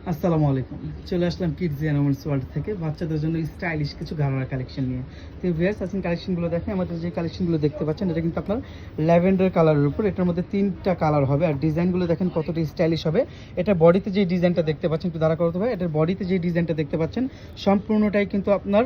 আসসালামু আলাইকুম। চলে আসলাম কিডস অ্যানিমেলস ওয়ার্ল্ড থেকে বাচ্চাদের জন্য স্টাইলিশ কিছু ঘাড়ার কালেকশন নিয়ে। তো ভিউয়ার্স আজকে কালেকশনগুলো দেখেন। আমাদের যে কালেকশনগুলো দেখতে পাচ্ছেন এটা কিন্তু আপনার ল্যাভেন্ডার কালারের উপর। এটার মধ্যে ৩টা কালার হবে আর ডিজাইনগুলো দেখেন কতটা স্টাইলিশ হবে। এটা বডিতে যে ডিজাইনটা দেখতে পাচ্ছেন একটু দাঁড়া করতে হবে। এটার বডিতে যে ডিজাইনটা দেখতে পাচ্ছেন সম্পূর্ণটাই কিন্তু আপনার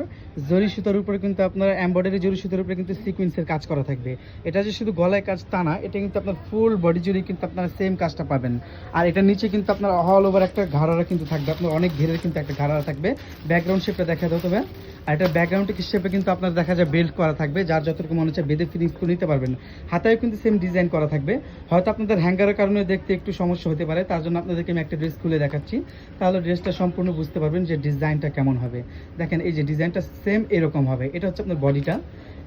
জরি সুতার উপরে কিন্তু আপনার এমব্রয়ডারি জরি সুতার উপরে কিন্তু সিকোয়েন্সের কাজ করা থাকবে। এটা যে শুধু গলায় কাজ তা না, এটা কিন্তু আপনার ফুল বডি জুড়ে কিন্তু আপনারা সেম কাজটা পাবেন। আর এটার নিচে কিন্তু আপনার অল ওভার একটা ঘাড়ারা কিন্তু থাকবে, আপনার অনেক ঘেরের কিন্তু একটা ঘাড়ারা থাকবে। ব্যাকগ্রাউন্ড শেপটা দেখা যেতে হবে। আর এটার ব্যাকগ্রাউন্ড শেপে কিন্তু আপনার দেখা যায় বেল্ট করা থাকবে, যার যতটুকু মনে হচ্ছে বেঁধে ফিনিশ করে নিতে পারবেন। হাতায়ও কিন্তু সেম ডিজাইন করা থাকবে। হয়তো আপনাদের হ্যাঙ্গারের কারণে দেখতে একটু সমস্যা হতে পারে, তার জন্য আপনাদেরকে আমি একটা ড্রেস খুলে দেখাচ্ছি, তাহলে ড্রেসটা সম্পূর্ণ বুঝতে পারবেন যে ডিজাইনটা কেমন হবে। দেখেন এই যে ডিজাইনটা সেম এরকম হবে। এটা হচ্ছে আপনার বডিটা,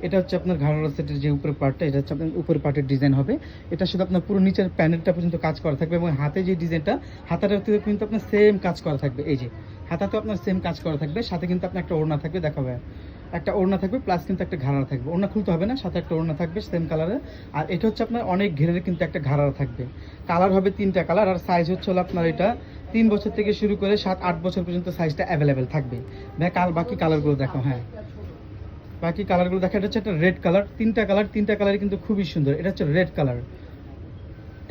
এটা হচ্ছে আপনার ঘাড়ার সেটের যে উপরের পার্টটা, এটা হচ্ছে আপনার উপরের পার্টের ডিজাইন হবে। এটা শুধু আপনার পুরো নিচের প্যানেলটা পর্যন্ত কাজ করা থাকবে এবং হাতে যে ডিজাইনটা হাতাটাতে কিন্তু আপনার সেম কাজ করা থাকবে। এই যে হাতাতে আপনার সেম কাজ করা থাকবে, সাথে কিন্তু আপনার একটা ওড়না থাকবে, দেখাবে একটা ওড়না থাকবে প্লাস কিন্তু একটা ঘাড়া থাকবে। ওড়না খুলতে হবে না, সাথে একটা ওড়না থাকবে সেম কালারের। আর এটা হচ্ছে আপনার অনেক ঘেরের কিন্তু একটা ঘাড়া থাকবে। কালার হবে 3টা কালার আর সাইজ হচ্ছে হলো আপনার এটা 3 বছর থেকে শুরু করে 7-8 বছর পর্যন্ত সাইজটা অ্যাভেলেবেল থাকবে। বাকি কালারগুলো দেখো। হ্যাঁ, বাকি কালারগুলো দেখা, এটা হচ্ছে একটা রেড কালার। 3টা কালার, 3টা কালারই কিন্তু খুবই সুন্দর। এটা হচ্ছে রেড কালার,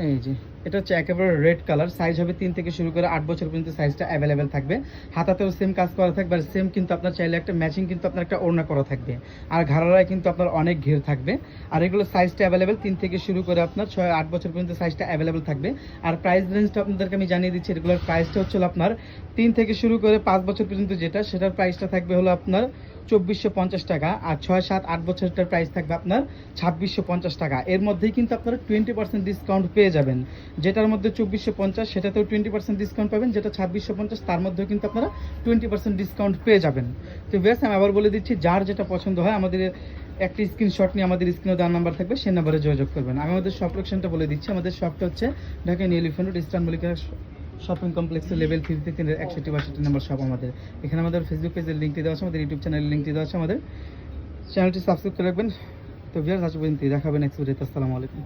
এই যে এটা হচ্ছে একেবারে রেড কালার। সাইজ হবে 3 থেকে শুরু করে 8 বছর পর্যন্ত সাইজটা অ্যাভেলেবেল থাকবে। হাতাতেও সেম কাজ করা থাকবে আর সেম কিন্তু আপনার চাইলে একটা ম্যাচিং কিন্তু আপনার একটা ওড়না করা থাকবে। আর ঘাড়ারায় কিন্তু আপনার অনেক ঘের থাকবে। আর এগুলো সাইজটা অ্যাভেলেবেল 3 থেকে শুরু করে আপনার 6-8 বছর পর্যন্ত সাইজটা অ্যাভেলেবেল থাকবে। আর প্রাইস রেঞ্জটা আপনাদেরকে আমি জানিয়ে দিচ্ছি। এগুলোর প্রাইসটা হচ্ছে আপনার 3 থেকে শুরু করে 5 বছর পর্যন্ত যেটা, সেটার প্রাইসটা থাকবে হলো আপনার 2450 টাকা। আর 6-7-8 বছরটার প্রাইস থাকবে আপনার 2650 টাকা। এর মধ্যেই কিন্তু আপনারা 20% ডিসকাউন্ট পেয়ে যাবেন। যেটার মধ্যে 2450 সেটাতেও 20% ডিসকাউন্ট পাবেন, যেটা 2650 তার মধ্যেও কিন্তু আপনারা 20% ডিসকাউন্ট পেয়ে যাবেন। তো বেশ আমি আবার বলে দিচ্ছি, যার যেটা পছন্দ হয় আমাদের একটি স্ক্রিনশট নিয়ে আমাদের স্ক্রিনে দেওয়ার নাম্বার থাকবে, সেই নাম্বারে যোগাযোগ করবেন। আমি আমাদের শপ লোকেশনটা বলে দিচ্ছি। আমাদের শপটা হচ্ছে Dhaka new elephant road eastern Mallika shopping কমপ্লেক্সের লেভেল 3-তে 61-62 নম্বর শপ আমাদের। এখানে আমাদের ফেসবুক পেজের লিঙ্কটি দেওয়া আছে, আমাদের ইউটিউব চ্যানেলের লিঙ্কটি দেওয়া আছে। আমাদের চ্যানেলটি সাবস্ক্রাইব করে রাখবেন। তো ভিউয়ার্স আজ পর্যন্ত দেখাবেন নেক্সট ভিডিওতে। আসসালামু আলাইকুম।